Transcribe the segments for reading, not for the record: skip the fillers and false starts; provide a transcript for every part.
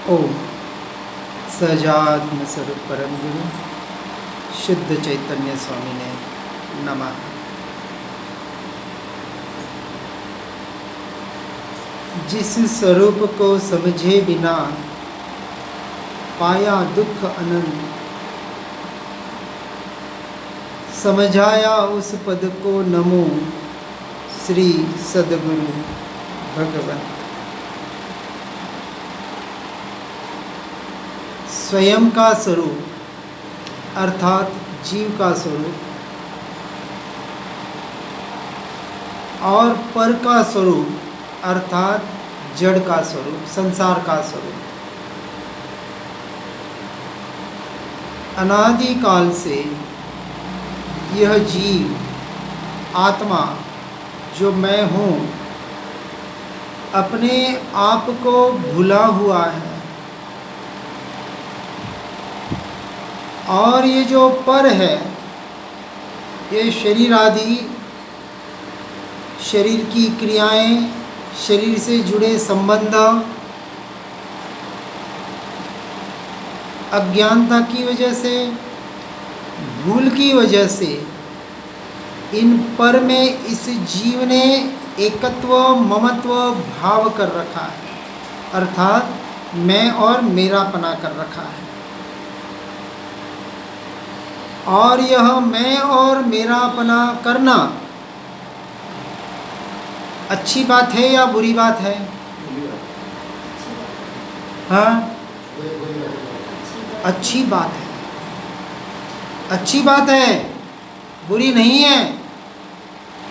ओम सहजात्म स्वरूप परम गुरु शुद्ध चैतन्य स्वामी ने नमः। जिस स्वरूप को समझे बिना पाया दुख अनंत, समझाया उस पद को नमो श्री सद्गुरु भगवत। स्वयं का स्वरूप अर्थात जीव का स्वरूप और पर का स्वरूप अर्थात जड़ का स्वरूप, संसार का स्वरूप। अनादि काल से यह जीव आत्मा जो मैं हूँ अपने आप को भूला हुआ है, और ये जो पर है ये शरीर आदि, शरीर की क्रियाएं, शरीर से जुड़े संबंध, अज्ञानता की वजह से, भूल की वजह से इन पर में इस जीव ने एकत्व ममत्व भाव कर रखा है, अर्थात मैं और मेरापना कर रखा है। और यह मैं और मेरापना करना अच्छी बात है या बुरी बात है? हाँ, अच्छी बात है, अच्छी बात है, बुरी नहीं है।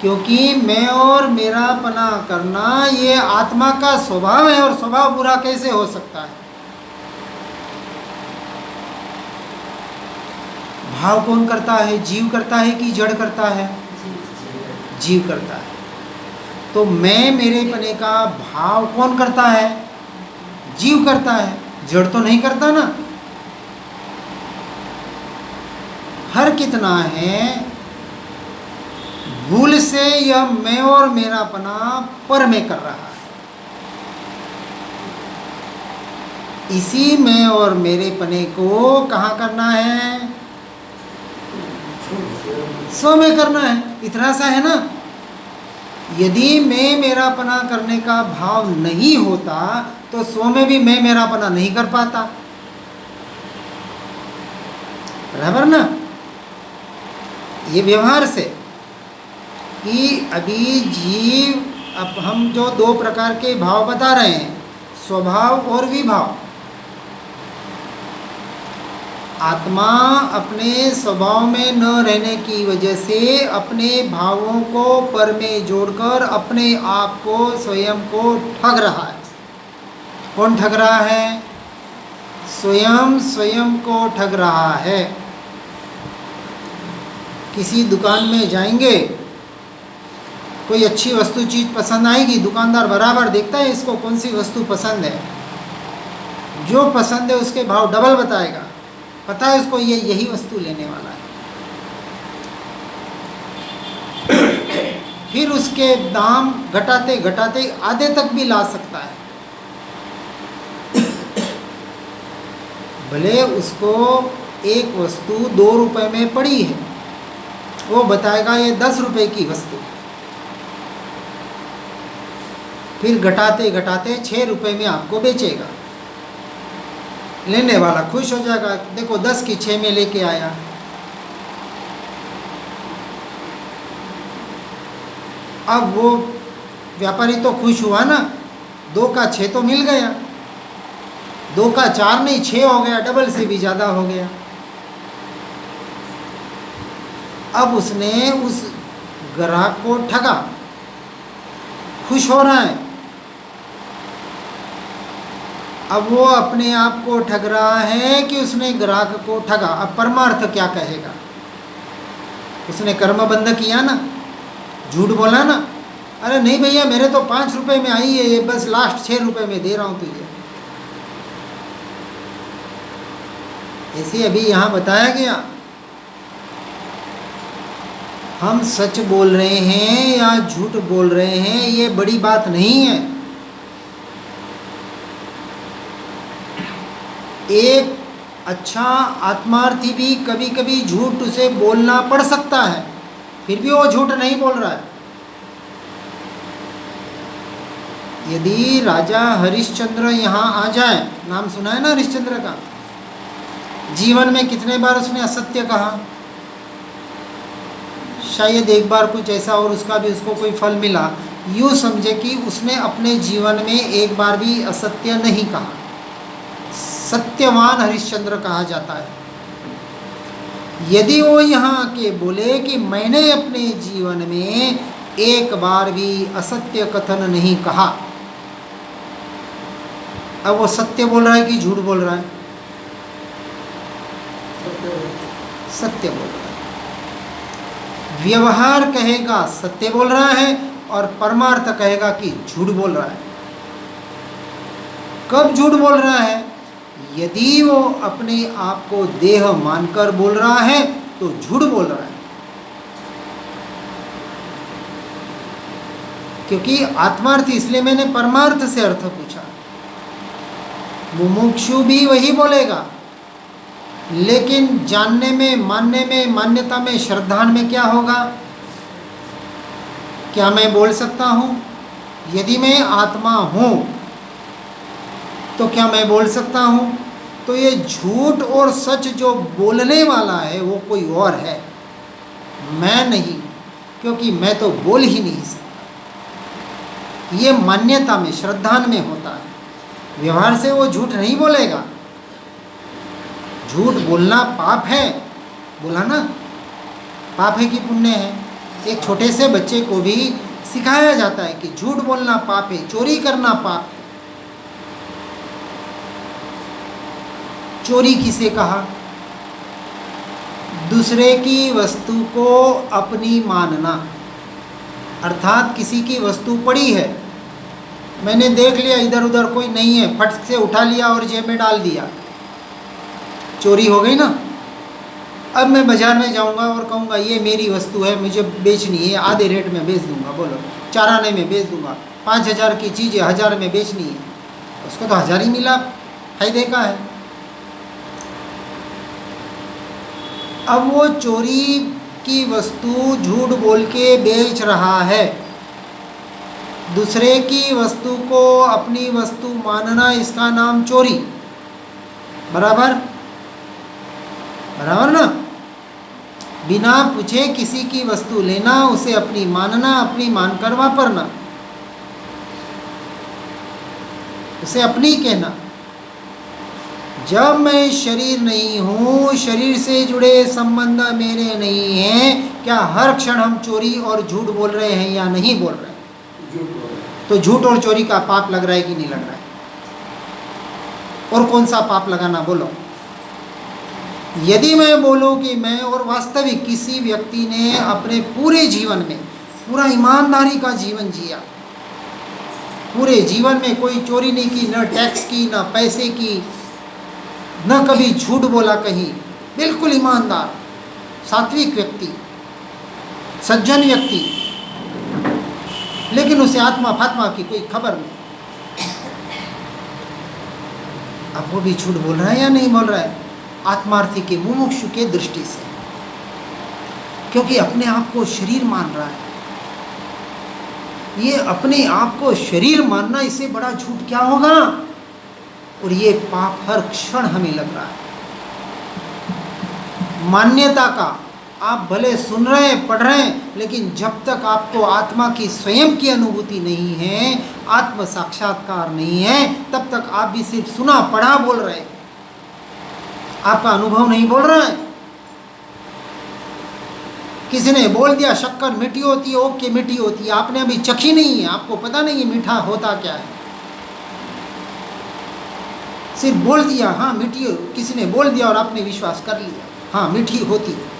क्योंकि मैं और मेरापना करना ये आत्मा का स्वभाव है, और स्वभाव बुरा कैसे हो सकता है? भाव कौन करता है? जीव करता है कि जड़ करता है? जीव करता है। तो मैं मेरेपने का भाव कौन करता है? जीव करता है, जड़ तो नहीं करता ना। हर कितना है भूल से यह मैं और मेरापना पर में कर रहा है। इसी मैं और मेरेपने को कहाँ करना है? स्व में करना है। इतना सा है ना। यदि मैं मेरापना करने का भाव नहीं होता तो स्व में भी मैं मेरापना नहीं कर पाता, बराबर ना। ये व्यवहार से कि अभी जीव, अब हम जो दो प्रकार के भाव बता रहे हैं, स्वभाव और विभाव। आत्मा अपने स्वभाव में न रहने की वजह से अपने भावों को पर में जोड़कर अपने आप को, स्वयं को ठग रहा है। कौन ठग रहा है? स्वयं स्वयं को ठग रहा है। किसी दुकान में जाएंगे, कोई अच्छी वस्तु चीज़ पसंद आएगी, दुकानदार बराबर देखता है इसको कौन सी वस्तु पसंद है, जो पसंद है उसके भाव डबल बताएगा। पता है उसको ये यही वस्तु लेने वाला है। फिर उसके दाम घटाते घटाते आधे तक भी ला सकता है। भले उसको एक वस्तु 2 रुपए में पड़ी है, वो बताएगा ये 10 रुपए की वस्तु। फिर घटाते घटाते 6 रुपए में आपको बेचेगा। लेने वाला खुश हो जाएगा, देखो 10 की 6 में लेके आया। अब वो व्यापारी तो खुश हुआ ना, 2 का 6 तो मिल गया, 2 का 4 नहीं 6 हो गया, डबल से भी ज़्यादा हो गया। अब उसने उस ग्राहक को ठगा, खुश हो रहा है। अब वो अपने आप को ठग रहा है कि उसने ग्राहक को ठगा। अब परमार्थ क्या कहेगा? उसने कर्म बंध किया ना, झूठ बोला ना। अरे नहीं भैया, मेरे तो 5 रुपए में आई है ये, बस लास्ट 6 रुपए में दे रहा हूँ तुझे। ऐसे अभी यहाँ बताया गया। हम सच बोल रहे हैं या झूठ बोल रहे हैं ये बड़ी बात नहीं है। एक अच्छा आत्मार्थी भी कभी कभी झूठ उसे बोलना पड़ सकता है, फिर भी वो झूठ नहीं बोल रहा है। यदि राजा हरिश्चंद्र यहाँ आ जाए, नाम सुना है ना हरिश्चंद्र का, जीवन में कितने बार उसने असत्य कहा, शायद एक बार कुछ ऐसा और उसका भी उसको कोई फल मिला, यूँ समझे कि उसने अपने जीवन में एक बार भी असत्य नहीं कहा। सत्यवान हरिश्चंद्र कहा जाता है। यदि वो यहाँ आके बोले कि मैंने अपने जीवन में एक बार भी असत्य कथन नहीं कहा, अब वो सत्य बोल रहा है कि झूठ बोल रहा है? सत्य बोल रहा है। व्यवहार कहेगा सत्य बोल रहा है और परमार्थ कहेगा कि झूठ बोल रहा है। कब झूठ बोल रहा है? यदि वो अपने आप को देह मानकर बोल रहा है तो झूठ बोल रहा है, क्योंकि आत्मार्थ, इसलिए मैंने परमार्थ से अर्थ पूछा। मुमुक्षु भी वही बोलेगा, लेकिन जानने में, मानने में, मान्यता में, श्रद्धा में क्या होगा? क्या मैं बोल सकता हूँ? यदि मैं आत्मा हूँ तो क्या मैं बोल सकता हूँ? तो ये झूठ और सच जो बोलने वाला है वो कोई और है, मैं नहीं, क्योंकि मैं तो बोल ही नहीं सकता। ये मान्यता में, श्रद्धा में होता है। व्यवहार से वो झूठ नहीं बोलेगा। झूठ बोलना पाप है, बोला ना, पाप है कि पुण्य है? एक छोटे से बच्चे को भी सिखाया जाता है कि झूठ बोलना पाप है, चोरी करना पाप है। चोरी किसे कहा? दूसरे की वस्तु को अपनी मानना, अर्थात किसी की वस्तु पड़ी है, मैंने देख लिया इधर उधर कोई नहीं है, फट से उठा लिया और जेब में डाल दिया, चोरी हो गई ना। अब मैं बाजार में जाऊंगा और कहूँगा ये मेरी वस्तु है, मुझे बेचनी है, आधे रेट में बेच दूंगा, बोलो 4 आने में बेच दूंगा, 5,000 की चीज़ 1,000 में बेचनी है, उसको तो 1,000 ही मिला, फायदे का है। अब वो चोरी की वस्तु झूठ बोल के बेच रहा है। दूसरे की वस्तु को अपनी वस्तु मानना, इसका नाम चोरी। बराबर? बराबर ना? बिना पूछे किसी की वस्तु लेना, उसे अपनी मानना, अपनी मानकर वापरना, उसे अपनी कहना। जब मैं शरीर नहीं हूँ, शरीर से जुड़े संबंध मेरे नहीं हैं, क्या हर क्षण हम चोरी और झूठ बोल रहे हैं या नहीं बोल रहे हैं? तो झूठ और चोरी का पाप लग रहा है कि नहीं लग रहा है? और कौन सा पाप लगाना, बोलो? यदि मैं बोलूं कि मैं, और वास्तविक किसी व्यक्ति ने अपने पूरे जीवन में पूरा ईमानदारी का जीवन जिया, पूरे जीवन में कोई चोरी नहीं की, न टैक्स की, न पैसे की, न कभी झूठ बोला कहीं, बिल्कुल ईमानदार, सात्विक व्यक्ति, सज्जन व्यक्ति, लेकिन उसे आत्मा फात्मा की कोई खबर नहीं। अब वो भी झूठ बोल रहा है या नहीं बोल रहा है? आत्मार्थी के, मुमुक्षु के दृष्टि से, क्योंकि अपने आप को शरीर मान रहा है। ये अपने आप को शरीर मानना, इससे बड़ा झूठ क्या होगा? और ये पाप हर क्षण हमें लग रहा है। मान्यता का आप भले सुन रहे हैं, पढ़ रहे हैं, लेकिन जब तक आपको आत्मा की स्वयं की अनुभूति नहीं है, आत्म साक्षात्कार नहीं है, तब तक आप भी सिर्फ सुना पढ़ा बोल रहे हैं, आपका अनुभव नहीं बोल रहा है। किसी ने बोल दिया शक्कर मीठी होती है, ओके मीठी होती है, आपने अभी चखी नहीं है, आपको पता नहीं है मीठा होता क्या है, सिर्फ बोल दिया हाँ मीठी, किसी ने बोल दिया और आपने विश्वास कर लिया हाँ मीठी होती है।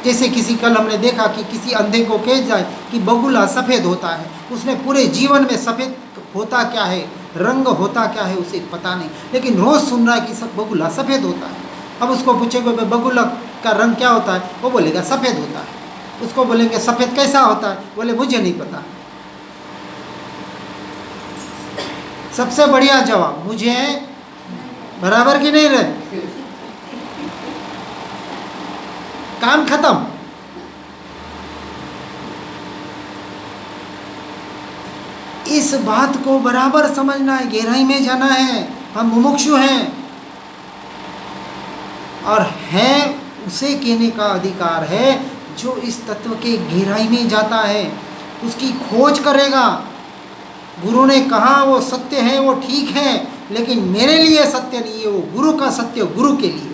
जैसे किसी, कल हमने देखा कि किसी अंधे को कह जाए कि बगुला सफ़ेद होता है, उसने पूरे जीवन में सफ़ेद होता क्या है, रंग होता क्या है, उसे पता नहीं, लेकिन रोज़ सुन रहा है कि सब बगुला सफ़ेद होता है। अब उसको पूछेगा बगुला का रंग क्या होता है, वो बोलेगा सफ़ेद होता है। उसको बोलेंगे सफ़ेद कैसा होता है, बोले मुझे नहीं पता। सबसे बढ़िया जवाब, मुझे बराबर कि नहीं रहे? काम खत्म। इस बात को बराबर समझना है, गहराई में जाना है। हम मुमुक्षु हैं और हैं उसे कहने का अधिकार है जो इस तत्व के गहराई में जाता है, उसकी खोज करेगा। गुरु ने कहा वो सत्य है, वो ठीक है, लेकिन मेरे लिए सत्य नहीं है, वो गुरु का सत्य गुरु के लिए।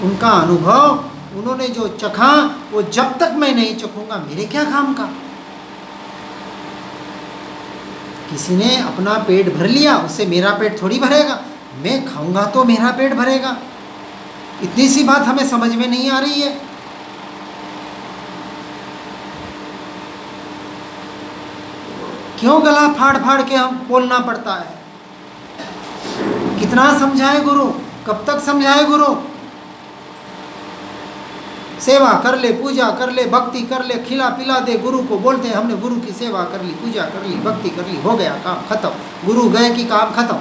उनका अनुभव उन्होंने जो चखा वो जब तक मैं नहीं चखूंगा मेरे क्या काम का। किसी ने अपना पेट भर लिया, उससे मेरा पेट थोड़ी भरेगा। मैं खाऊंगा तो मेरा पेट भरेगा। इतनी सी बात हमें समझ में नहीं आ रही है। क्यों गला फाड़ फाड़ के हम बोलना पड़ता है? कितना समझाए गुरु, कब तक समझाए गुरु? सेवा कर ले, पूजा कर ले, भक्ति कर ले, खिला पिला दे। गुरु को बोलते हैं हमने गुरु की सेवा कर ली, पूजा कर ली, भक्ति कर ली, हो गया काम खत्म। गुरु गए कि काम खत्म,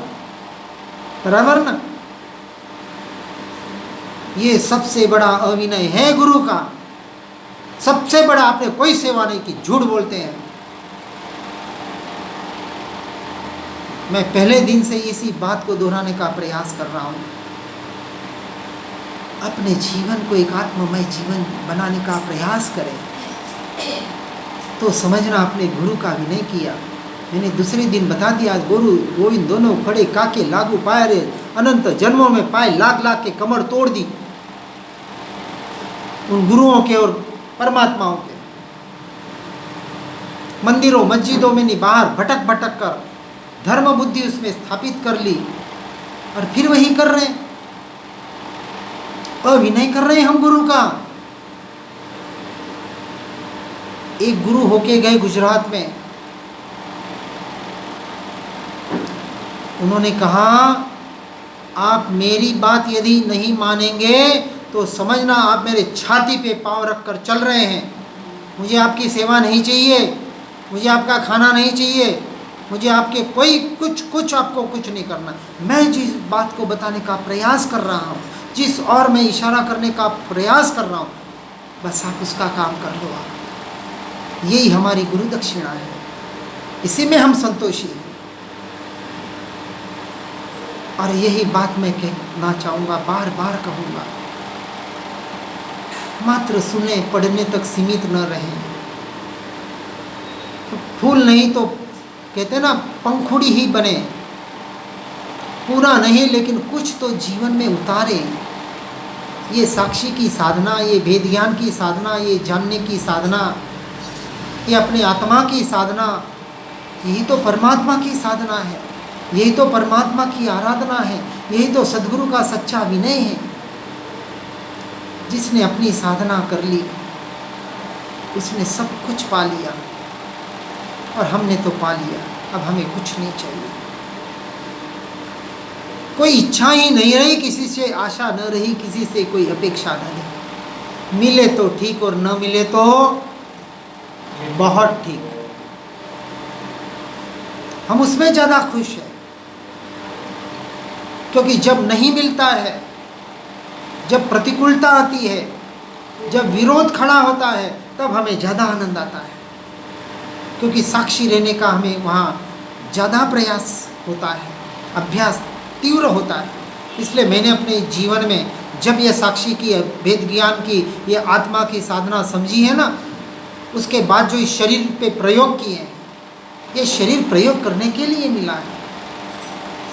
बराबर ना? ये सबसे बड़ा अविनय है गुरु का। सबसे बड़ा, आपने कोई सेवा नहीं की, झूठ बोलते हैं। मैं पहले दिन से इसी बात को दोहराने का प्रयास कर रहा हूं। अपने जीवन को एक आत्ममय जीवन बनाने का प्रयास करें तो समझना आपने गुरु का भी नहीं किया। मैंने दूसरे दिन बता दिया, गुरु गोविंद दोनों खड़े काके लागू पाए रे, अनंत जन्मों में पाए लाख लाख के कमर तोड़ दी उन गुरुओं के और परमात्माओं के। मंदिरों मस्जिदों में नहीं, बाहर भटक भटक कर धर्म बुद्धि उसमें स्थापित कर ली और फिर वही कर रहे हैं। अभिनय कर रहे हैं हम गुरु का। एक गुरु होके गए गुजरात में, उन्होंने कहा आप मेरी बात यदि नहीं मानेंगे तो समझना आप मेरे छाती पे पांव रखकर चल रहे हैं। मुझे आपकी सेवा नहीं चाहिए, मुझे आपका खाना नहीं चाहिए, मुझे आपके कोई कुछ आपको कुछ नहीं करना। मैं जिस बात को बताने का प्रयास कर रहा हूँ, जिस और मैं इशारा करने का प्रयास कर रहा हूँ, बस आप उसका काम कर लो। आप, यही हमारी गुरु दक्षिणा है, इसी में हम संतोषी हैं। और यही बात मैं कहना चाहूँगा, बार बार कहूँगा, मात्र सुने पढ़ने तक सीमित न रहें। तो फूल नहीं तो कहते ना पंखुड़ी ही बने, पूरा नहीं लेकिन कुछ तो जीवन में उतारे। ये साक्षी की साधना, ये भेद ज्ञान की साधना, ये जानने की साधना, ये अपने आत्मा की साधना, यही तो परमात्मा की साधना है, यही तो परमात्मा की आराधना है, यही तो सद्गुरु का सच्चा विनय है। जिसने अपनी साधना कर ली उसने सब कुछ पा लिया और हमने तो पा लिया। अब हमें कुछ नहीं चाहिए, कोई इच्छा ही नहीं रही, किसी से आशा न रही, किसी से कोई अपेक्षा न रही। मिले तो ठीक और न मिले तो बहुत ठीक, हम उसमें ज़्यादा खुश हैं। क्योंकि जब नहीं मिलता है, जब प्रतिकूलता आती है, जब विरोध खड़ा होता है, तब हमें ज़्यादा आनंद आता है। क्योंकि साक्षी रहने का हमें वहाँ ज़्यादा प्रयास होता है, अभ्यास तीव्र होता है। इसलिए मैंने अपने जीवन में जब ये साक्षी की, भेद ज्ञान की, ये आत्मा की साधना समझी है ना, उसके बाद जो इस शरीर पे प्रयोग किए हैं, ये शरीर प्रयोग करने के लिए मिला है,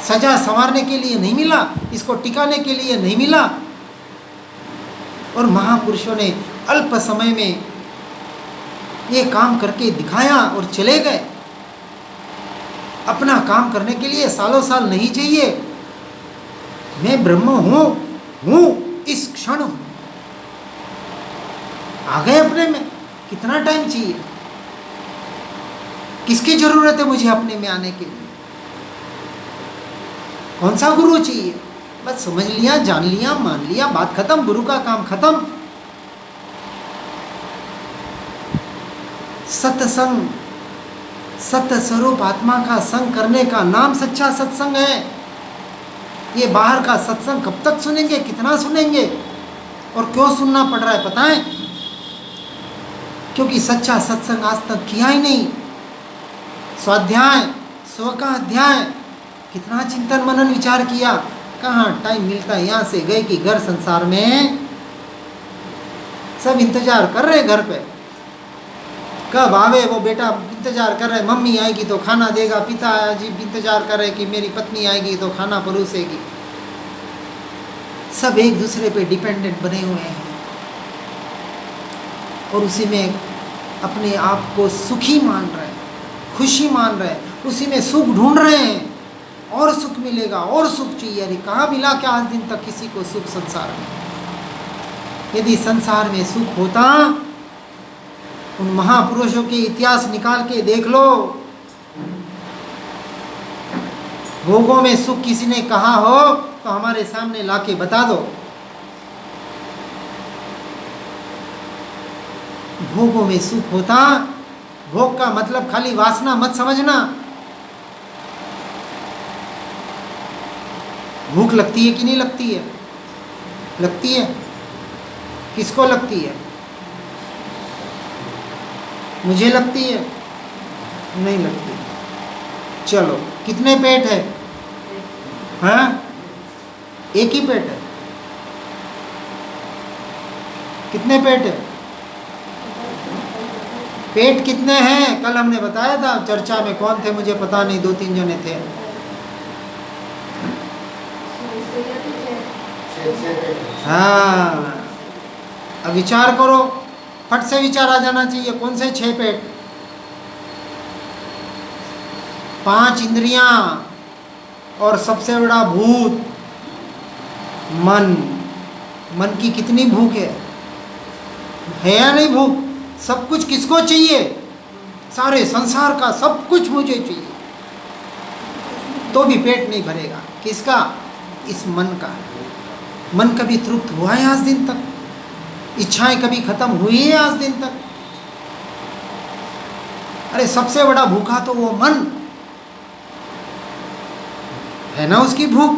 सजा संवारने के लिए नहीं मिला, इसको टिकाने के लिए नहीं मिला। और महापुरुषों ने अल्प समय में ये काम करके दिखाया और चले गए। अपना काम करने के लिए सालों साल नहीं चाहिए। मैं ब्रह्म हूँ इस क्षण हूँ, आ गए अपने में। कितना टाइम चाहिए? किसकी जरूरत है मुझे अपने में आने के लिए? कौन सा गुरु चाहिए? बस समझ लिया, जान लिया, मान लिया, बात खत्म, गुरु का काम खत्म। सत्संग सत्य स्वरूप आत्मा का संग करने का नाम सच्चा सत्संग है। ये बाहर का सत्संग कब तक सुनेंगे, कितना सुनेंगे, और क्यों सुनना पड़ रहा है पता है? क्योंकि सच्चा सत्संग आज तक किया ही नहीं। स्वाध्याय, स्व का अध्याय, कितना चिंतन मनन विचार किया, कहाँ टाइम मिलता है। यहाँ से गए कि घर संसार में सब इंतजार कर रहे घर पे, कब आवे वो बेटा, इंतजार कर रहे, मम्मी आएगी तो खाना देगा, पिताजी इंतजार कर रहे कि मेरी पत्नी आएगी तो खाना परोसेगी। सब एक दूसरे पे डिपेंडेंट बने हुए हैं और उसी में अपने आप को सुखी मान रहे हैं, खुशी मान रहे हैं, उसी में सुख ढूंढ रहे हैं। और सुख मिलेगा, और सुख चाहिए। अरे कहाँ मिला क्या आज दिन तक किसी को सुख संसार में? यदि संसार में सुख होता, उन महापुरुषों के इतिहास निकाल के देख लो, भोगों में सुख किसी ने कहा हो तो हमारे सामने लाके बता दो। भोगों में सुख होता, भोग का मतलब खाली वासना मत समझना। भूख लगती है कि नहीं लगती है? लगती है। किसको लगती है? मुझे लगती है? नहीं लगती। चलो, कितने पेट है? हाँ, एक ही पेट है। कितने पेट है? पेट कितने हैं? कल हमने बताया था चर्चा में, कौन थे मुझे पता नहीं, 2-3 जने थे। हाँ, अब विचार करो, फट से विचार आ जाना चाहिए, कौन से 6 पेट? 5 इंद्रियां और सबसे बड़ा भूत मन। मन की कितनी भूख है या नहीं भूख? सब कुछ किसको चाहिए? सारे संसार का सब कुछ मुझे चाहिए, तो भी पेट नहीं भरेगा। किसका? इस मन का। मन कभी तृप्त हुआ है आज दिन तक? इच्छाएं कभी खत्म हुई है आज दिन तक? अरे सबसे बड़ा भूखा तो वो मन है ना, उसकी भूख।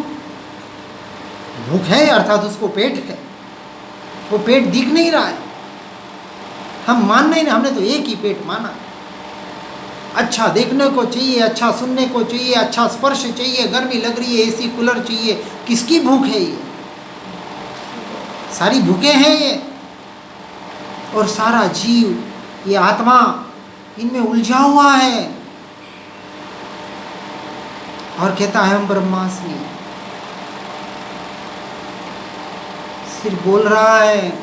भूख है अर्थात उसको पेट है। वो पेट दिख नहीं रहा है, हम मान नहीं, हमने तो एक ही पेट माना। अच्छा देखने को चाहिए, अच्छा सुनने को चाहिए, अच्छा स्पर्श चाहिए, गर्मी लग रही है एसी कूलर चाहिए। किसकी भूख है ये? सारी भूखे हैं ये। और सारा जीव, ये आत्मा इनमें उलझा हुआ है और कहता है हम ब्रह्मास्मि। सिर्फ बोल रहा है,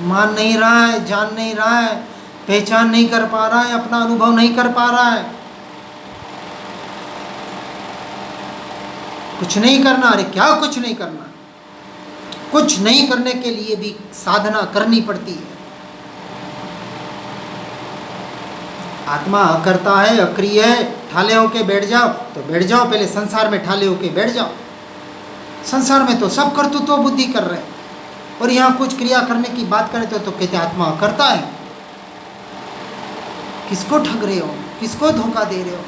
मान नहीं रहा है, जान नहीं रहा है, पहचान नहीं कर पा रहा है, अपना अनुभव नहीं कर पा रहा है। कुछ नहीं करना। अरे क्या कुछ नहीं करना? कुछ नहीं करने के लिए भी साधना करनी पड़ती है। आत्मा अकर्ता है, अक्रिय है। ठाले होके बैठ जाओ तो बैठ जाओ, पहले संसार में ठाले होके बैठ जाओ। संसार में तो सब कर्तृत्व बुद्धि कर रहे हैं और यहाँ कुछ क्रिया करने की बात करें तो कहते आत्मा अकर्ता है। किसको ठग रहे हो? किसको धोखा दे रहे हो?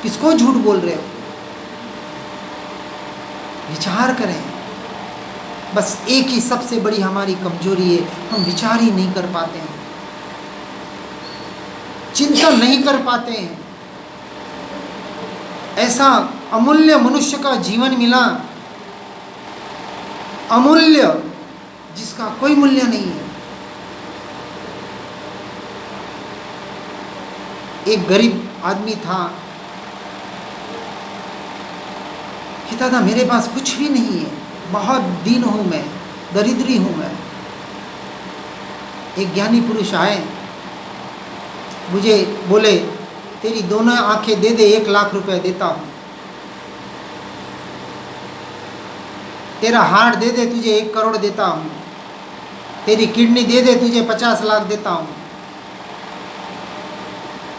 किसको झूठ बोल रहे हो? विचार करें। बस एक ही सबसे बड़ी हमारी कमजोरी है, हम विचार ही नहीं कर पाते हैं, चिंतन नहीं कर पाते हैं। ऐसा अमूल्य मनुष्य का जीवन मिला, अमूल्य, जिसका कोई मूल्य नहीं है। एक गरीब आदमी था, कहता था मेरे पास कुछ भी नहीं है, बहुत दीन हूँ मैं, दरिद्री हूँ मैं। एक ज्ञानी पुरुष आए, मुझे बोले तेरी दोनों आंखें दे दे, 1 लाख रुपए देता हूँ। तेरा हार्ट दे दे, तुझे 1 करोड़ देता हूँ। तेरी किडनी दे दे, तुझे 50 लाख देता हूँ।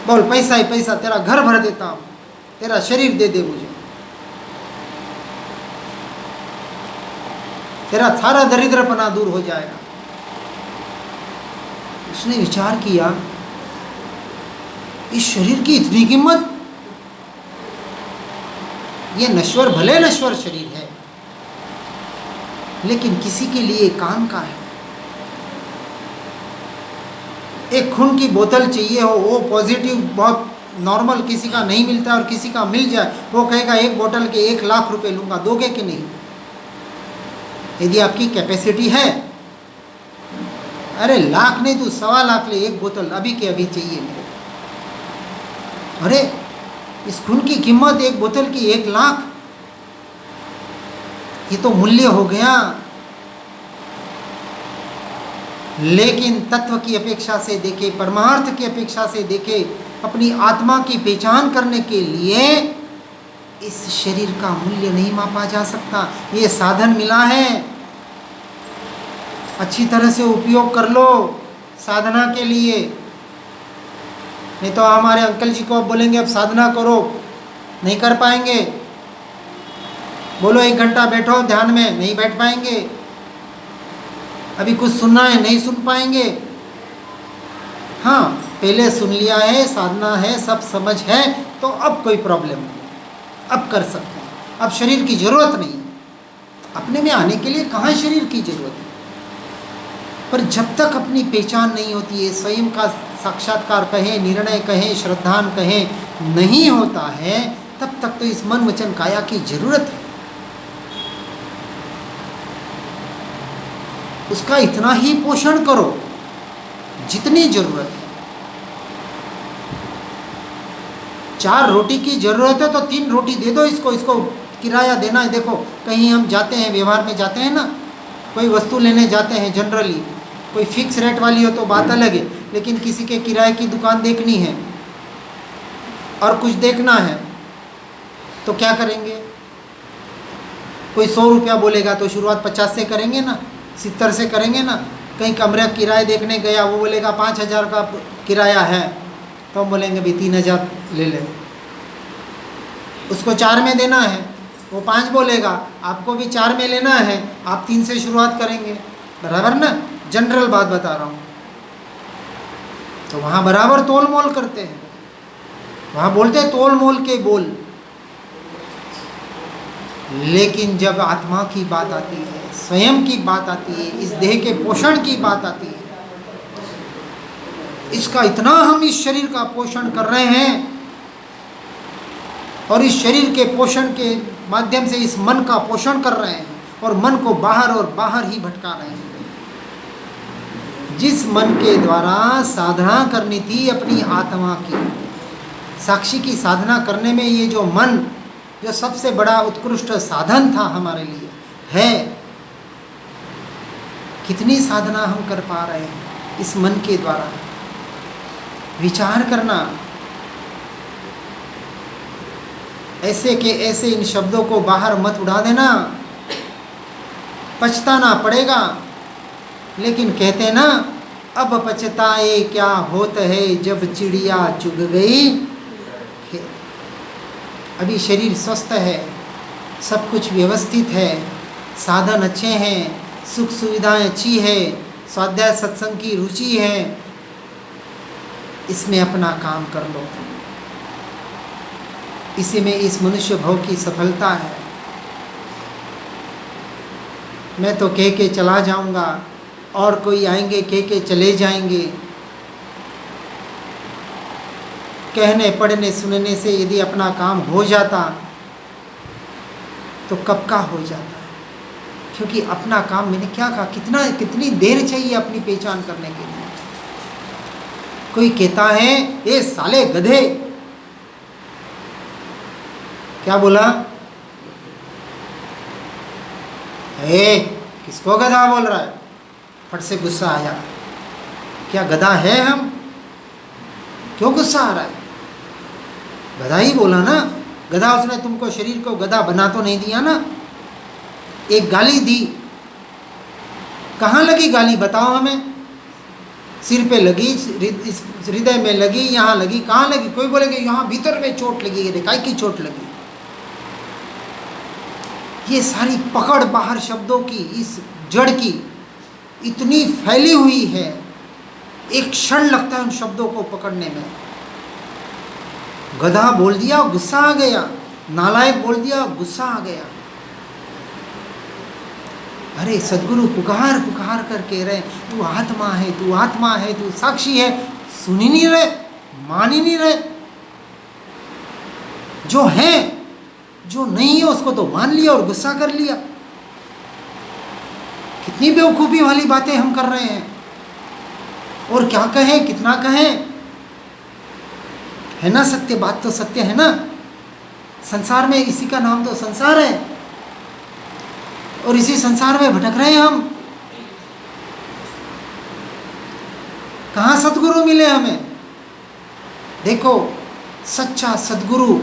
बोल पैसा ही पैसा, तेरा घर भर देता हूँ, तेरा शरीर दे दे मुझे, तेरा सारा दरिद्रपना दूर हो जाएगा। उसने विचार किया, इस शरीर की इतनी कीमत। ये नश्वर, भले नश्वर शरीर है, लेकिन किसी के लिए काम का है। एक खून की बोतल चाहिए हो, वो पॉजिटिव बहुत नॉर्मल किसी का नहीं मिलता और किसी का मिल जाए, वो कहेगा एक बोतल के 1,00,000 रुपए लूंगा, दोगे कि नहीं? यदि आपकी कैपेसिटी है, अरे लाख नहीं तो 1,25,000 ले, एक बोतल अभी के अभी चाहिए मेरे। अरे इस खून की कीमत एक बोतल की 1,00,000, ये तो मूल्य हो गया। लेकिन तत्व की अपेक्षा से देखे, परमार्थ की अपेक्षा से देखे, अपनी आत्मा की पहचान करने के लिए इस शरीर का मूल्य नहीं मापा जा सकता। ये साधन मिला है, अच्छी तरह से उपयोग कर लो साधना के लिए। नहीं तो हमारे अंकल जी को अब बोलेंगे अब साधना करो, नहीं कर पाएंगे। बोलो 1 घंटा बैठो ध्यान में, नहीं बैठ पाएंगे। अभी कुछ सुनना है, नहीं सुन पाएंगे। हाँ, पहले सुन लिया है, साधना है, सब समझ है, तो अब कोई प्रॉब्लम नहीं, अब कर सकते हैं। अब शरीर की जरूरत नहीं, अपने में आने के लिए कहाँ शरीर की जरूरत है। पर जब तक अपनी पहचान नहीं होती है, स्वयं का साक्षात्कार कहें, निर्णय कहें, श्रद्धान कहें, नहीं होता है, तब तक तो इस मन वचन काया की जरूरत है। उसका इतना ही पोषण करो जितनी जरूरत है। 4 रोटी की जरूरत है तो 3 रोटी दे दो इसको, इसको किराया देना है। देखो कहीं हम जाते हैं, व्यवहार में जाते हैं ना, कोई वस्तु लेने जाते हैं, जनरली कोई फिक्स रेट वाली हो तो बात अलग है, लेकिन किसी के किराए की दुकान देखनी है और कुछ देखना है तो क्या करेंगे? कोई 100 रुपया बोलेगा तो शुरुआत 50 से करेंगे ना, 70 से करेंगे ना। कहीं कमरा किराए देखने गया, वो बोलेगा 5,000 का किराया है, तो हम बोलेंगे भाई 3,000 ले ले। उसको 4 में देना है, वो 5 बोलेगा, आपको भी 4 में लेना है, आप 3 से शुरुआत करेंगे, बराबर ना? जनरल बात बता रहा हूँ। तो वहाँ बराबर तोल मोल करते हैं, वहाँ बोलते हैं तोल मोल के बोल। लेकिन जब आत्मा की बात आती है, स्वयं की बात आती है, इस देह के पोषण की बात आती है, इसका इतना हम इस शरीर का पोषण कर रहे हैं और इस शरीर के पोषण के माध्यम से इस मन का पोषण कर रहे हैं और मन को बाहर और बाहर ही भटका रहे हैं। जिस मन के द्वारा साधना करनी थी अपनी आत्मा की, साक्षी की साधना करने में, ये जो मन जो सबसे बड़ा उत्कृष्ट साधन था हमारे लिए है, कितनी साधना हम कर पा रहे हैं इस मन के द्वारा? विचार करना। ऐसे के ऐसे इन शब्दों को बाहर मत उड़ा देना, पछताना पड़ेगा। लेकिन कहते ना, अब पछताए क्या होत है जब चिड़िया चुग गई। अभी शरीर स्वस्थ है, सब कुछ व्यवस्थित है, साधन अच्छे हैं, सुख सुविधाएं अच्छी है, स्वाध्याय सत्संग की रुचि है, इसमें अपना काम कर लो। इसी में इस मनुष्य भव की सफलता है। मैं तो कह के चला जाऊंगा और कोई आएंगे कह के चले जाएंगे। कहने पढ़ने सुनने से यदि अपना काम हो जाता तो कब का हो जाता, क्योंकि अपना काम, मैंने क्या कहा, कितनी देर चाहिए अपनी पहचान करने के लिए। कोई कहता है ये साले गधे, क्या बोला? किसको गधा बोल रहा है? फट से गुस्सा आया, क्या गधा है हम? क्यों गुस्सा आ रहा है? गधा ही बोला ना, गधा। उसने तुमको शरीर को गधा बना तो नहीं दिया ना, एक गाली दी। कहाँ लगी गाली बताओ हमें? सिर पे लगी, हृदय में लगी, यहाँ लगी, कहाँ लगी? कोई बोलेगा यहाँ भीतर में चोट लगी है, काय की चोट लगी? ये सारी पकड़ बाहर शब्दों की, इस जड़ की इतनी फैली हुई है, एक क्षण लगता है उन शब्दों को पकड़ने में। गधा बोल दिया, गुस्सा आ गया। नालायक बोल दिया, गुस्सा आ गया। अरे सदगुरु पुकार पुकार कर कह रहे, तू आत्मा है, तू आत्मा है, तू साक्षी है। सुन ही नहीं रहे, मान ही नहीं रहे। जो है, जो नहीं है उसको तो मान लिया और गुस्सा कर लिया। कितनी बेवकूफ़ी वाली बातें हम कर रहे हैं। और क्या कहें, कितना कहें, है ना सत्य? बात तो सत्य है ना। संसार में इसी का नाम तो संसार है, और इसी संसार में भटक रहे हैं हम। कहाँ सदगुरु मिले हमें? देखो, सच्चा सदगुरु,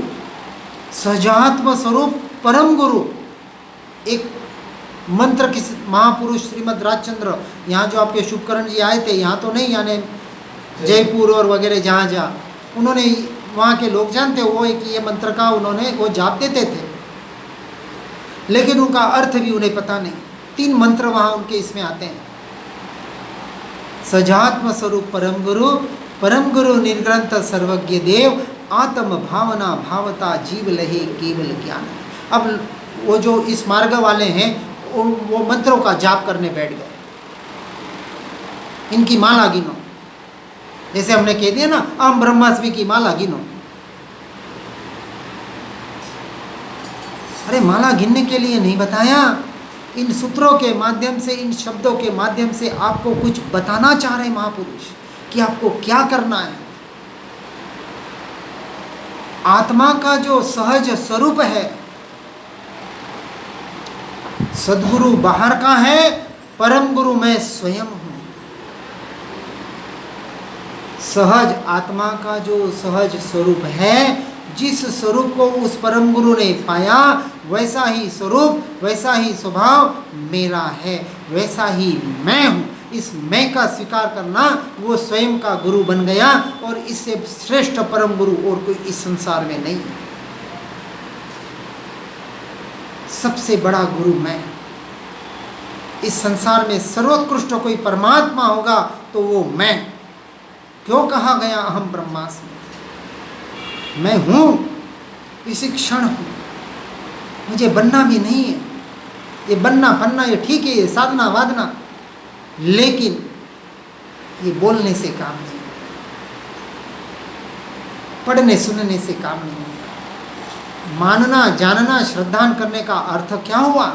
सहजात्म स्वरूप परम गुरु, एक मंत्र किस महापुरुष श्रीमद राजचंद्र, यहाँ जो आपके शुभकरण जी आए थे, यहाँ तो नहीं, यानी जयपुर और वगैरह जहाँ जहाँ, उन्होंने, वहाँ के लोग जानते, वो एक ये मंत्र का उन्होंने वो जाप देते थे, लेकिन उनका अर्थ भी उन्हें पता नहीं। 3 मंत्र वहाँ उनके इसमें आते हैं। सजात्म स्वरूप परम गुरु निर्ग्रंथ सर्वज्ञ देव, आत्म भावना भावता जीव लहे केवल ज्ञान। अब वो जो इस मार्ग वाले हैं, वो मंत्रों का जाप करने बैठ गए। इनकी माला गिनो, जैसे हमने कह दिया ना, अहम ब्रह्मास्मि की माला गिनो। अरे माला गिनने के लिए नहीं बताया, इन सूत्रों के माध्यम से, इन शब्दों के माध्यम से आपको कुछ बताना चाह रहे महापुरुष कि आपको क्या करना है। आत्मा का जो सहज स्वरूप है, सद्गुरु बाहर का है, परम गुरु मैं स्वयं हूं। सहज आत्मा का जो सहज स्वरूप है, जिस स्वरूप को उस परम गुरु ने पाया, वैसा ही स्वरूप, वैसा ही स्वभाव मेरा है, वैसा ही मैं हूँ। इस मैं का स्वीकार करना, वो स्वयं का गुरु बन गया, और इससे श्रेष्ठ परम गुरु और कोई इस संसार में नहीं है। सबसे बड़ा गुरु मैं। इस संसार में सर्वोत्कृष्ट कोई परमात्मा होगा तो वो मैं। क्यों कहा गया अहम ब्रह्मास्मि? मैं हूँ, इसी क्षण हूँ, मुझे बनना भी नहीं है। ये बनना बनना ये ठीक है, ये साधना वादना, लेकिन ये बोलने से काम नहीं, पढ़ने सुनने से काम नहीं होगा। मानना जानना श्रद्धान करने का अर्थ क्या हुआ?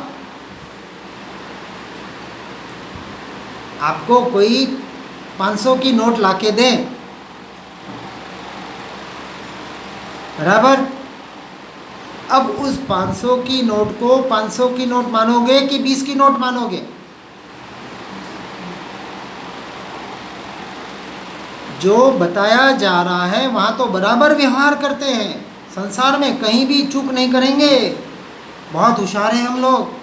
आपको कोई 500 की नोट लाके दें, बराबर, अब उस 500 की नोट को 500 की नोट मानोगे कि 20 की नोट मानोगे? जो बताया जा रहा है वहाँ तो बराबर व्यवहार करते हैं। संसार में कहीं भी चूक नहीं करेंगे। बहुत होशियार हैं हम लोग,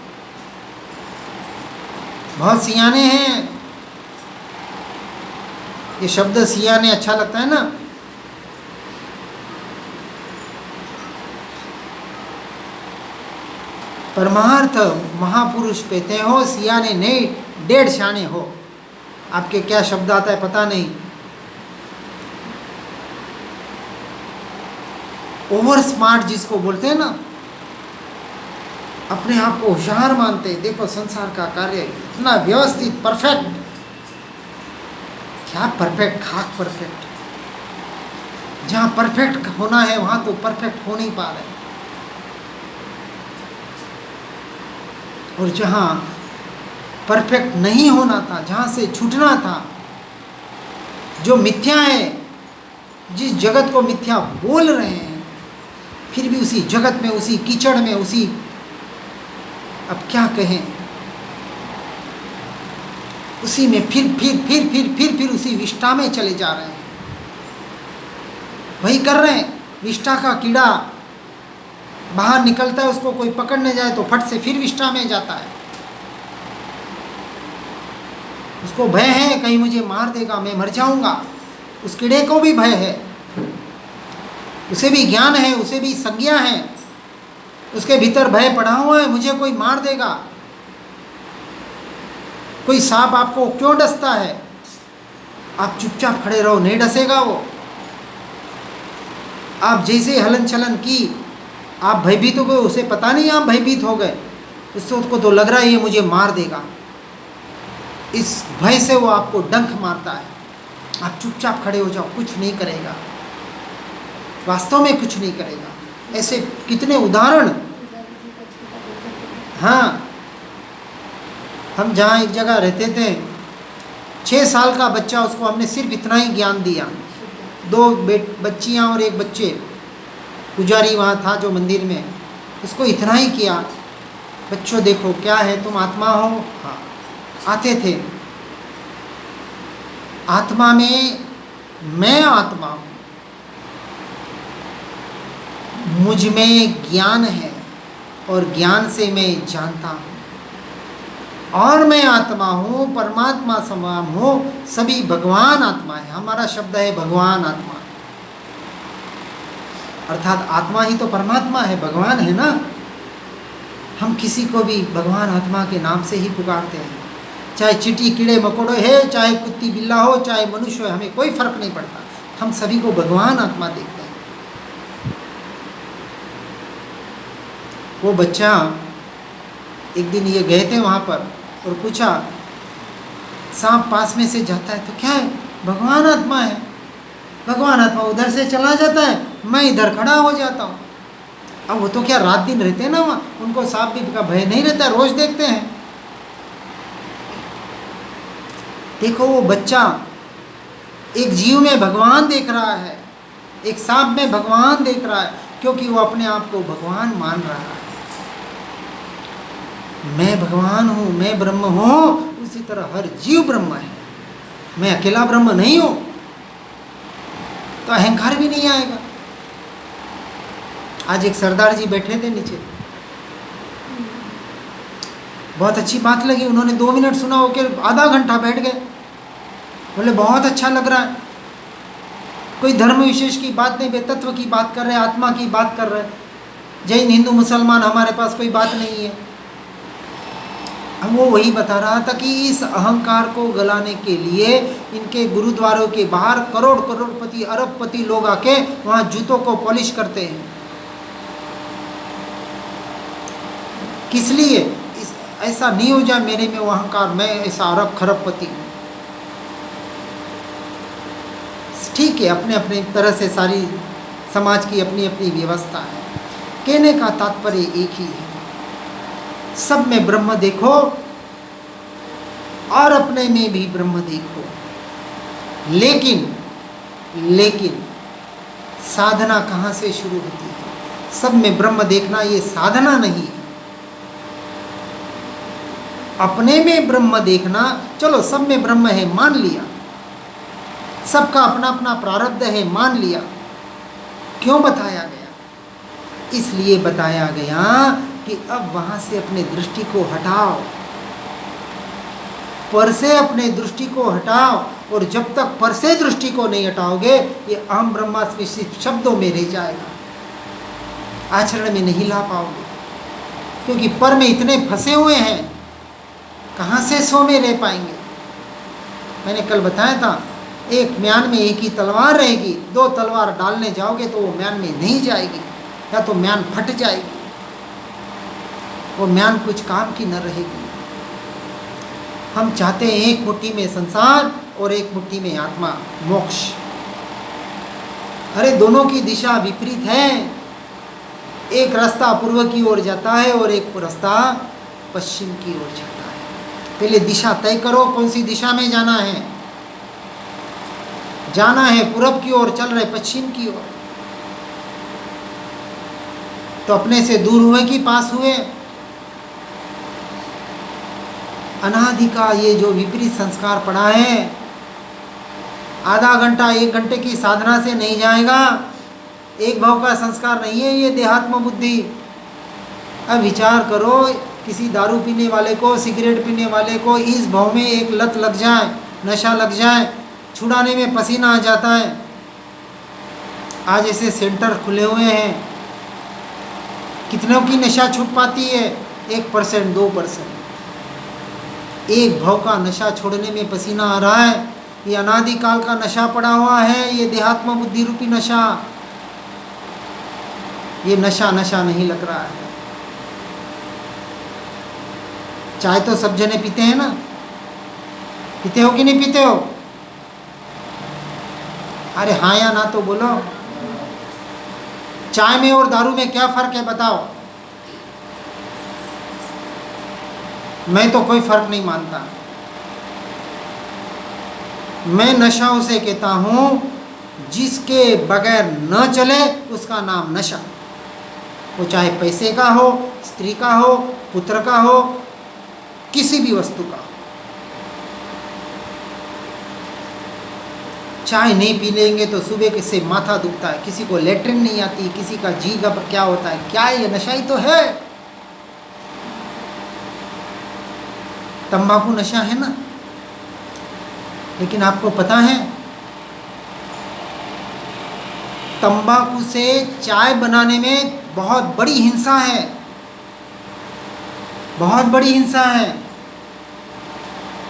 बहुत सियाने हैं। ये शब्द सियाने अच्छा लगता है ना। परमार्थ महापुरुष कहते हो, सियाने नहीं, 1.5 शाने हो। आपके क्या शब्द आता है पता नहीं। ओवर स्मार्ट जिसको बोलते हैं ना, अपने आप को होशियार मानते हैं। देखो संसार का कार्य इतना व्यवस्थित, परफेक्ट। क्या परफेक्ट? खाक परफेक्ट। जहाँ परफेक्ट होना है वहाँ तो परफेक्ट हो नहीं पा रहे, और जहाँ परफेक्ट नहीं होना था, जहाँ से छूटना था, जो मिथ्या है, जिस जगत को मिथ्या बोल रहे हैं, फिर भी उसी जगत में, उसी कीचड़ में, उसी, अब क्या कहें, उसी में फिर उसी विष्ठा में चले जा रहे हैं। वही कर रहे हैं। विष्ठा का कीड़ा बाहर निकलता है, उसको कोई पकड़ने जाए तो फट से फिर विष्ठा में जाता है। उसको भय है कहीं मुझे मार देगा, मैं मर जाऊंगा। उस कीड़े को भी भय है, उसे भी ज्ञान है, उसे भी संज्ञा है, उसके भीतर भय पड़ा हुआ है, मुझे कोई मार देगा। कोई सांप आपको क्यों डसता है? आप चुपचाप खड़े रहो, नहीं डसेगा वो। आप जैसे हलन चलन की, आप भयभीत हो गए, उसे पता नहीं आप भयभीत हो गए, उसको तो लग रहा है ये मुझे मार देगा। इस भय से वो आपको डंक मारता है, आप चुपचाप खड़े हो जाओ, कुछ नहीं करेगा, वास्तव में कुछ नहीं करेगा। ऐसे कितने उदाहरण। हाँ, हम जहाँ एक जगह रहते थे, 6 साल का बच्चा, उसको हमने सिर्फ इतना ही ज्ञान दिया, 2 बच्चियाँ और 1 बच्चे, पुजारी वहाँ था जो मंदिर में, उसको इतना ही किया, बच्चों देखो क्या है, तुम आत्मा हो। हाँ, आते थे, आत्मा में मैं आत्मा हूँ, मुझ में ज्ञान है और ज्ञान से मैं जानता हूँ, और मैं आत्मा हूँ, परमात्मा समान हूँ, सभी भगवान आत्मा है। हमारा शब्द है भगवान आत्मा, अर्थात आत्मा ही तो परमात्मा है, भगवान है ना। हम किसी को भी भगवान आत्मा के नाम से ही पुकारते हैं, चाहे चींटी कीड़े मकोड़े है, चाहे कुत्ती बिल्ला हो, चाहे मनुष्य हो, हमें कोई फर्क नहीं पड़ता, हम सभी को भगवान आत्मा देखते हैं। वो बच्चा, एक दिन ये गए थे वहाँ पर और पूछा, सांप पास में से जाता है तो क्या है, भगवान आत्मा है, भगवान आत्मा उधर से चला जाता है, मैं इधर खड़ा हो जाता हूँ। अब वो तो क्या रात दिन रहते हैं ना वहाँ, उनको सांप भी का भय नहीं रहता, रोज देखते हैं। देखो वो बच्चा एक जीव में भगवान देख रहा है, एक सांप में भगवान देख रहा है, क्योंकि वो अपने आप को भगवान मान रहा है। मैं भगवान हूँ, मैं ब्रह्म हूँ, उसी तरह हर जीव ब्रह्म है, मैं अकेला ब्रह्म नहीं हूँ, तो अहंकार भी नहीं आएगा। आज एक सरदार जी बैठे थे नीचे, बहुत अच्छी बात लगी, उन्होंने 2 मिनट सुना, होकर आधा घंटा बैठ गए, बोले बहुत अच्छा लग रहा है, कोई धर्म विशेष की बात नहीं, वे तत्व की बात कर रहे हैं, आत्मा की बात कर रहे हैं, जैन हिंदू मुसलमान हमारे पास कोई बात नहीं है। अब वो वही बता रहा था कि इस अहंकार को गलाने के लिए इनके गुरुद्वारों के बाहर करोड़पति अरबपति लोग आके वहाँ जूतों को पॉलिश करते हैं। किस लिए? ऐसा नहीं हो जाए मेरे में वो अहंकार, मैं ऐसा अरब खरबपति हूँ। ठीक है, अपने अपने तरह से सारी समाज की अपनी अपनी व्यवस्था है। कहने का तात्पर्य एक ही है, सब में ब्रह्म देखो और अपने में भी ब्रह्म देखो, लेकिन साधना कहाँ से शुरू होती है? सब में ब्रह्म देखना ये साधना नहीं है। अपने में ब्रह्म देखना, चलो सब में ब्रह्म है मान लिया, सबका अपना अपना प्रारब्ध है मान लिया, क्यों बताया गया? इसलिए बताया गया कि अब वहाँ से अपने दृष्टि को हटाओ, पर से अपने दृष्टि को हटाओ, और जब तक पर से दृष्टि को नहीं हटाओगे ये अहम ब्रह्मास्मि शब्दों में रह जाएगा, आचरण में नहीं ला पाओगे, क्योंकि पर में इतने फंसे हुए हैं, कहाँ से सो में रह पाएंगे। मैंने कल बताया था, एक म्यान में एक ही तलवार रहेगी, 2 तलवार डालने जाओगे तो वो म्यान में नहीं जाएगी, या तो म्यान फट जाएगी, वो म्यान कुछ काम की न रहेगी। हम चाहते हैं एक मुट्ठी में संसार और एक मुट्ठी में आत्मा, मोक्ष। अरे दोनों की दिशा विपरीत है, एक रास्ता पूर्व की ओर जाता है और एक रास्ता पश्चिम की ओर जाता है। पहले दिशा तय करो, कौन सी दिशा में जाना है। जाना है पूरब की ओर, चल रहे पश्चिम की ओर, तो अपने से दूर हुए कि पास हुए? अनादि का ये जो विपरीत संस्कार पड़ा है, आधा घंटा 1 घंटे की साधना से नहीं जाएगा। एक भाव का संस्कार नहीं है ये देहात्म बुद्धि। अब विचार करो, किसी दारू पीने वाले को, सिगरेट पीने वाले को इस भाव में एक लत लग जाए, नशा लग जाए, छुड़ाने में पसीना आ जाता है। आज ऐसे सेंटर खुले हुए हैं, कितनों की नशा छूट पाती है? 1%, 2%। एक भाव का नशा छोड़ने में पसीना आ रहा है, ये अनादिकाल का नशा पड़ा हुआ है, ये देहात्म बुद्धि रूपी नशा। ये नशा नशा नहीं लग रहा है। चाय तो सब जने पीते हैं ना, पीते हो कि नहीं पीते हो? अरे हाँ या ना तो बोलो। चाय में और दारू में क्या फर्क है बताओ? मैं तो कोई फर्क नहीं मानता। मैं नशा उसे कहता हूं जिसके बगैर न चले उसका नाम नशा। वो चाहे पैसे का हो, स्त्री का हो, पुत्र का हो, किसी भी वस्तु का। चाय नहीं पी लेंगे तो सुबह से माथा दुखता है, किसी को लेटरिन नहीं आती, किसी का जी का क्या होता है। क्या ये नशा ही तो है। तंबाकू नशा है ना। लेकिन आपको पता है तंबाकू से चाय बनाने में बहुत बड़ी हिंसा है, बहुत बड़ी हिंसा है।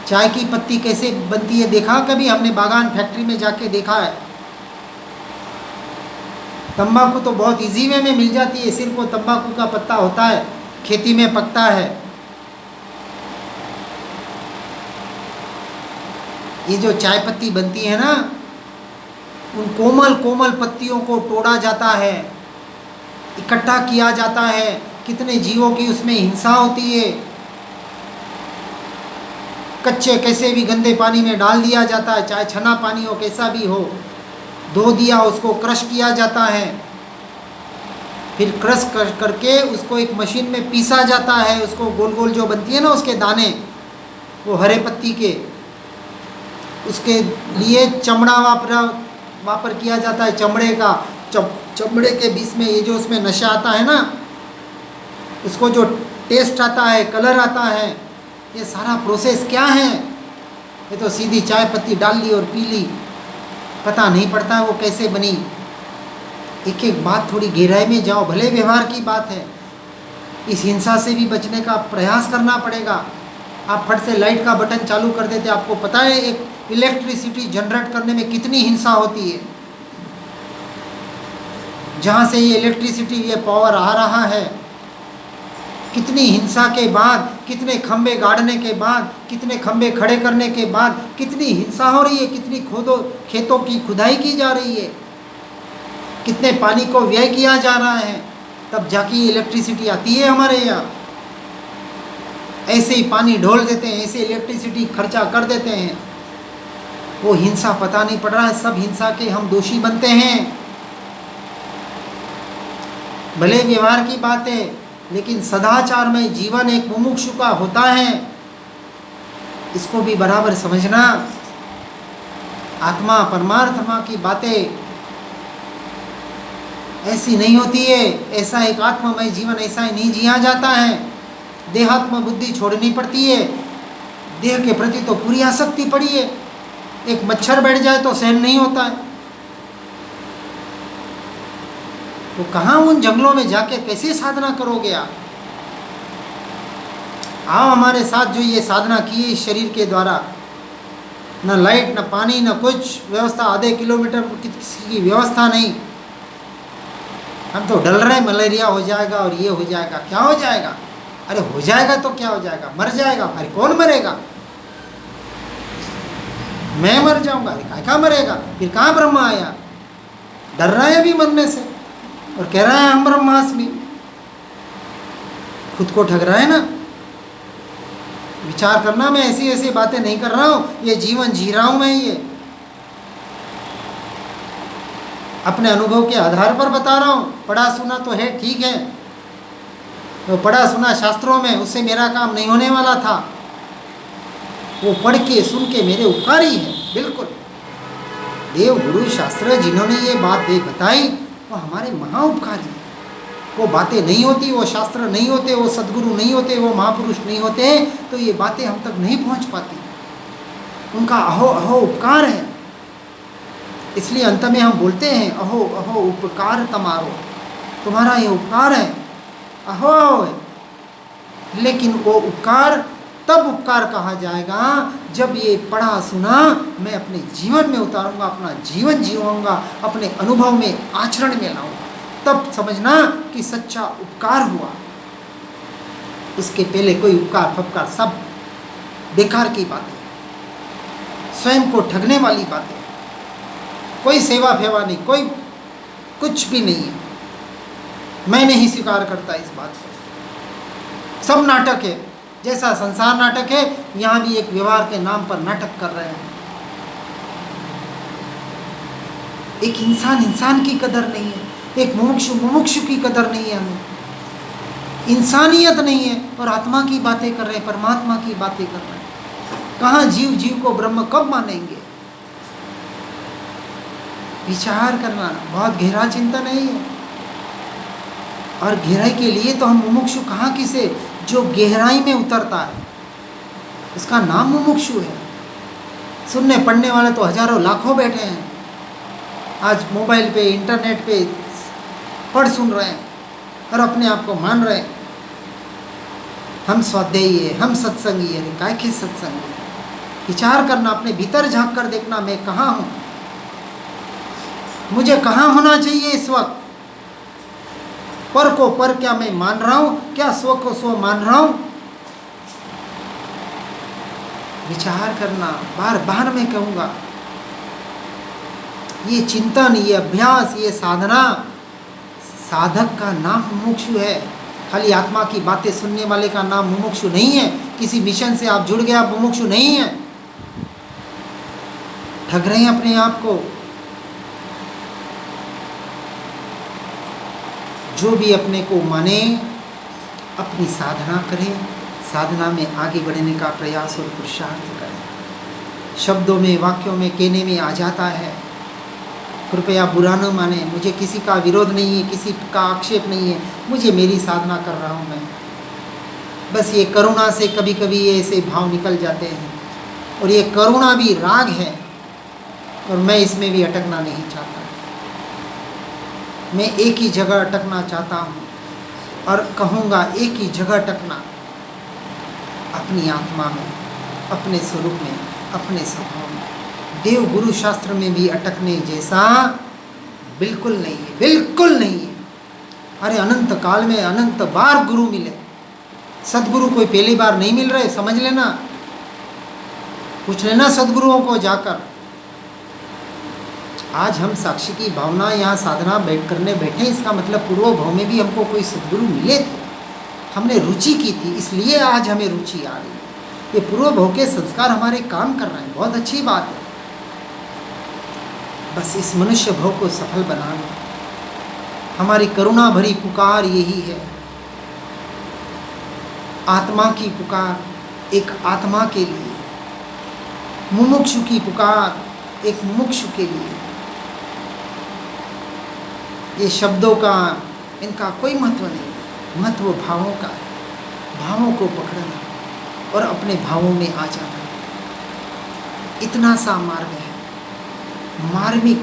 चाय की पत्ती कैसे बनती है देखा कभी? हमने बागान फैक्ट्री में जाके देखा है। तंबाकू तो बहुत इजी वे में मिल जाती है। सिर्फ वो तंबाकू का पत्ता होता है, खेती में पकता है। ये जो चाय पत्ती बनती है ना, उन कोमल कोमल पत्तियों को तोड़ा जाता है, इकट्ठा किया जाता है। कितने जीवों की उसमें हिंसा होती है। कच्चे कैसे भी गंदे पानी में डाल दिया जाता है, चाहे छना पानी हो कैसा भी हो, धो दिया, उसको क्रश किया जाता है। फिर क्रश करके उसको एक मशीन में पीसा जाता है। उसको गोल गोल जो बनती है ना उसके दाने, वो हरे पत्ती के, उसके लिए चमड़ा वापर किया जाता है, चमड़े का। चमड़े के बीच में ये जो उसमें नशा आता है ना, उसको जो टेस्ट आता है, कलर आता है, ये सारा प्रोसेस क्या है? ये तो सीधी चाय पत्ती डाल ली और पी ली, पता नहीं पड़ता है वो कैसे बनी। एक एक बात थोड़ी गहराई में जाओ। भले व्यवहार की बात है, इस हिंसा से भी बचने का प्रयास करना पड़ेगा। आप फट से लाइट का बटन चालू कर देते, आपको पता है एक इलेक्ट्रिसिटी जनरेट करने में कितनी हिंसा होती है। जहाँ से ये इलेक्ट्रिसिटी, ये पावर आ रहा है, कितनी हिंसा के बाद, कितने खंबे गाड़ने के बाद, कितने खंबे खड़े करने के बाद कितनी हिंसा हो रही है, कितनी खेतों की खुदाई की जा रही है, कितने पानी को व्यय किया जा रहा है, तब जाके इलेक्ट्रिसिटी आती है हमारे यहाँ। ऐसे ही पानी ढोल देते हैं, ऐसे इलेक्ट्रिसिटी खर्चा कर देते हैं। वो हिंसा पता नहीं पड़ रहा है। सब हिंसा के हम दोषी बनते हैं। भले व्यवहार की बात है, लेकिन सदाचार में जीवन एक मुमुक्षु का होता है, इसको भी बराबर समझना। आत्मा परमात्मा की बातें ऐसी नहीं होती है। ऐसा एक आत्ममय जीवन ऐसा ही नहीं जिया जाता है। देहात्म बुद्धि छोड़नी पड़ती है। देह के प्रति तो पूरी आसक्ति पड़ी है। एक मच्छर बैठ जाए तो सहन नहीं होता है। तो कहाँ उन जंगलों में जाके कैसे साधना करोगे आप? आओ हमारे साथ, जो ये साधना की है इस शरीर के द्वारा, न लाइट, न पानी, न कुछ व्यवस्था, आधे किलोमीटर किसी की व्यवस्था नहीं। हम तो डर रहे हैं मलेरिया हो जाएगा और ये हो जाएगा। क्या हो जाएगा? अरे हो जाएगा तो क्या हो जाएगा? मर जाएगा। अरे कौन मरेगा? मैं मर जाऊंगा? अरे क्या मरेगा? फिर कहाँ ब्रह्म आया? डर रहा है अभी मरने से और कह रहा है हम ब्रह्मास्मि। खुद को ठग रहा है ना। विचार करना, मैं ऐसी ऐसी बातें नहीं कर रहा हूँ, ये जीवन जी रहा हूँ मैं। ये अपने अनुभव के आधार पर बता रहा हूँ। पढ़ा सुना तो है, ठीक है, तो पढ़ा सुना शास्त्रों में, उससे मेरा काम नहीं होने वाला था। वो पढ़ के सुन के मेरे उपकारी है। बिल्कुल देव गुरु शास्त्र जिन्होंने ये बात बताई वो हमारे महा उपकारी है। वो बातें नहीं होती, वो शास्त्र नहीं होते, वो सदगुरु नहीं होते, वो महापुरुष नहीं होते, तो ये बातें हम तक नहीं पहुंच पाती। उनका अहो अहो उपकार है। इसलिए अंत में हम बोलते हैं अहो अहो उपकार तमारो, तुम्हारा ये उपकार है, अहो है। लेकिन वो उपकार तब उपकार कहा जाएगा जब ये पढ़ा सुना मैं अपने जीवन में उतारूंगा, अपना जीवन जीऊंगा, अपने अनुभव में आचरण में लाऊंगा। तब समझना कि सच्चा उपकार हुआ। उसके पहले कोई उपकार फपकार सब बेकार की बातें, स्वयं को ठगने वाली बातें, कोई सेवा फेवा नहीं, कोई कुछ भी नहीं है। मैं नहीं स्वीकार करता इस बात को। सब नाटक है। जैसा संसार नाटक है, यहाँ भी एक व्यवहार के नाम पर नाटक कर रहे हैं। एक इंसान की कदर नहीं है, एक मुमुक्षु की कदर नहीं है। हमें इंसानियत नहीं है और आत्मा की बातें कर रहे हैं, परमात्मा की बातें कर रहे हैं। कहाँ जीव को ब्रह्म कब मानेंगे? विचार करना बहुत गहरा चिंतन है ये। और गहराई के लिए तो हम मुमुक्षु कहाँ किसे, जो गहराई में उतरता है उसका नाम मुमुक्षु है। सुनने पढ़ने वाले तो हजारों लाखों बैठे हैं, आज मोबाइल पे इंटरनेट पे पढ़ सुन रहे हैं और अपने आप को मान रहे हैं हम स्वाध्यायी है, हम सत्संगी है। काय के सत्संगी? विचार करना, अपने भीतर झांक कर देखना, मैं कहाँ हूँ, मुझे कहाँ होना चाहिए इस वक्त। पर को पर क्या मैं मान रहा हूँ, क्या स्व को स्व मान रहा हूँ? विचार करना, बार बार मैं कहूँगा। ये चिंतन, ये अभ्यास, ये साधना, साधक का नाम मुमुक्षु है। खाली आत्मा की बातें सुनने वाले का नाम मुमुक्षु नहीं है। किसी मिशन से आप जुड़ गए, आप मुमुक्षु नहीं है। ठग रहे हैं अपने आप को। जो भी अपने को माने, अपनी साधना करे, साधना में आगे बढ़ने का प्रयास और पुरुषार्थ करे। शब्दों में, वाक्यों में, कहने में आ जाता है, कृपया बुरा न माने। मुझे किसी का विरोध नहीं है, किसी का आक्षेप नहीं है। मुझे मेरी साधना कर रहा हूँ मैं। बस ये करुणा से कभी कभी ऐसे भाव निकल जाते हैं, और ये करुणा भी राग है, और मैं इसमें भी अटकना नहीं चाहता। मैं एक ही जगह अटकना चाहता हूँ, और कहूँगा एक ही जगह अटकना, अपनी आत्मा में, अपने स्वरूप में, अपने स्वभाव में। देव गुरु शास्त्र में भी अटकने जैसा बिल्कुल नहीं है, बिल्कुल नहीं है। अरे अनंत काल में अनंत बार गुरु मिले, सदगुरु कोई पहली बार नहीं मिल रहे, समझ लेना। पूछ लेना सदगुरुओं को जाकर। आज हम साक्षी की भावना यहाँ साधना करने बैठे, इसका मतलब पूर्व भाव में भी हमको कोई सदगुरु मिले थे, हमने रुचि की थी, इसलिए आज हमें रुचि आ रही है। ये पूर्व भाव के संस्कार हमारे काम कर रहे हैं, बहुत अच्छी बात है। बस इस मनुष्य भाव को सफल बनाना, हमारी करुणा भरी पुकार यही है। आत्मा की पुकार एक आत्मा के लिए, मुमुक्षु की पुकार एक मुमुक्षु के लिए। ये शब्दों का, इनका कोई महत्व नहीं, महत्व भावों का है। भावों को पकड़ना और अपने भावों में आ जाना, इतना सा मार्ग है मार्मिक।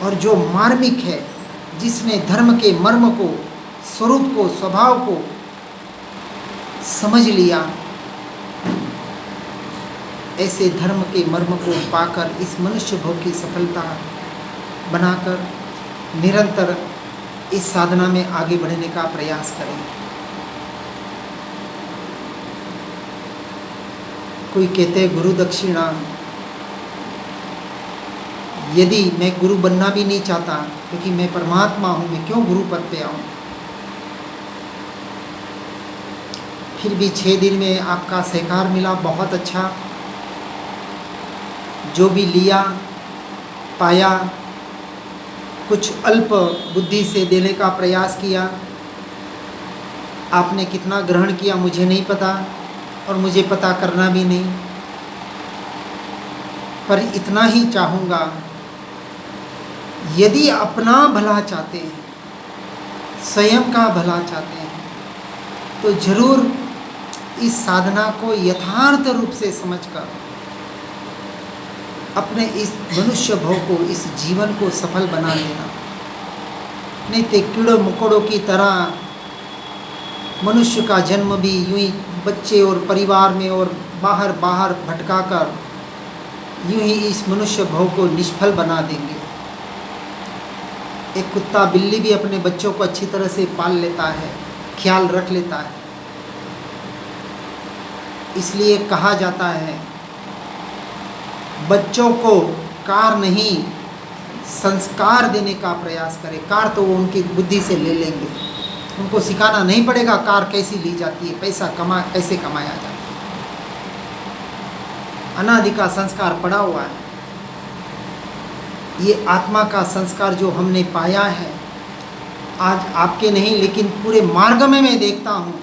और जो मार्मिक है, जिसने धर्म के मर्म को, स्वरूप को, स्वभाव को समझ लिया, ऐसे धर्म के मर्म को पाकर इस मनुष्य भोग की सफलता बनाकर निरंतर इस साधना में आगे बढ़ने का प्रयास करें। कोई कहते हैं गुरु दक्षिणा। यदि मैं गुरु बनना भी नहीं चाहता, क्योंकि मैं परमात्मा हूँ, मैं क्यों गुरु पद पे आऊँ? फिर भी 6 दिन में आपका सहकार मिला, बहुत अच्छा। जो भी लिया पाया, कुछ अल्प बुद्धि से देने का प्रयास किया। आपने कितना ग्रहण किया मुझे नहीं पता, और मुझे पता करना भी नहीं, पर इतना ही चाहूँगा, यदि अपना भला चाहते हैं, स्वयं का भला चाहते हैं, तो जरूर इस साधना को यथार्थ रूप से समझकर अपने इस मनुष्य भव को, इस जीवन को सफल बना लेना। नहीं तो कीड़ों मकोड़ों की तरह मनुष्य का जन्म भी यूं ही बच्चे और परिवार में और बाहर बाहर भटका कर यूं ही इस मनुष्य भव को निष्फल बना देंगे। एक कुत्ता बिल्ली भी अपने बच्चों को अच्छी तरह से पाल लेता है, ख्याल रख लेता है। इसलिए कहा जाता है बच्चों को कार नहीं संस्कार देने का प्रयास करें। कार तो वो उनकी बुद्धि से ले लेंगे, उनको सिखाना नहीं पड़ेगा कार कैसी ली जाती है, पैसा कैसे कमाया जाता है। अनादि का संस्कार पड़ा हुआ है। ये आत्मा का संस्कार जो हमने पाया है, आज आपके नहीं लेकिन पूरे मार्ग में मैं देखता हूँ,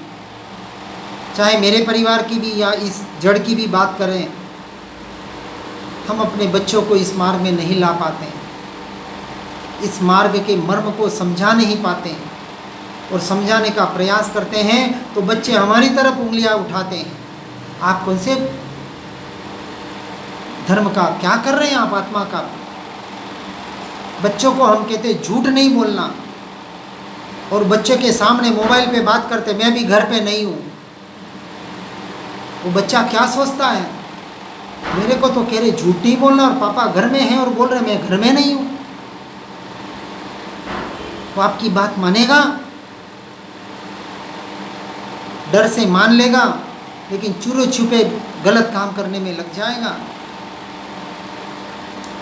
चाहे मेरे परिवार की भी या इस जड़ की भी बात करें, हम अपने बच्चों को इस मार्ग में नहीं ला पाते, इस मार्ग के मर्म को समझा नहीं पाते, और समझाने का प्रयास करते हैं तो बच्चे हमारी तरफ उंगलियां उठाते हैं। आप कौन से धर्म का क्या कर रहे हैं आप, आत्मा का? बच्चों को हम कहते झूठ नहीं बोलना, और बच्चे के सामने मोबाइल पे बात करते मैं भी घर पे नहीं हूँ। वो बच्चा क्या सोचता है, मेरे को तो कह रहे झूठ नहीं बोलना और पापा घर में हैं और बोल रहे मैं घर में नहीं हूँ। वो आपकी बात मानेगा? डर से मान लेगा, लेकिन चुरे छुपे गलत काम करने में लग जाएगा।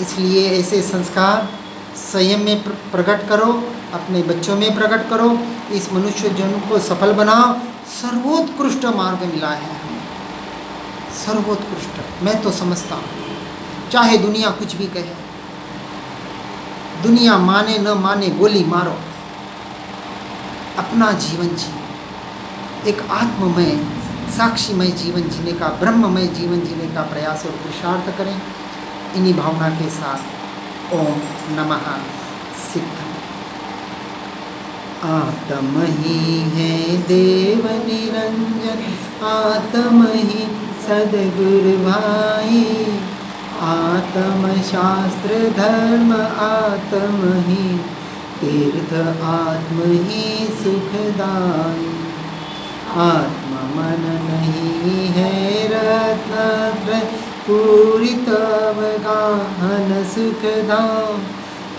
इसलिए ऐसे संस्कार संयम में प्रकट करो, अपने बच्चों में प्रकट करो, इस मनुष्य जन्म को सफल बनाओ। सर्वोत्कृष्ट मार्ग मिला है हमें, सर्वोत्कृष्ट। मैं तो समझता हूँ चाहे दुनिया कुछ भी कहे, दुनिया माने न माने गोली मारो, अपना जीवन जियो, एक आत्ममय साक्षीमय जीवन जीने का, ब्रह्ममय जीवन जीने का प्रयास और पुरुषार्थ करें। इन्हीं भावना के साथ ओम नमः सिद्धम। आत्म ही है देव निरंजन, आत्म ही सद्गुरु भाई, आत्म शास्त्र धर्म आत्म ही तीर्थ, आत्म ही सुखदाई। आत्मा मन नहीं है रत्न पूरित अवगाहन सुखधाम,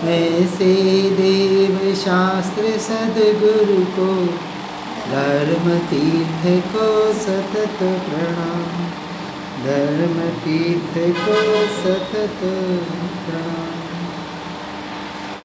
ऐसे देव शास्त्र सद्गुरु को, धर्म तीर्थ को सतत प्रणाम, धर्म तीर्थ को सतत प्रणाम।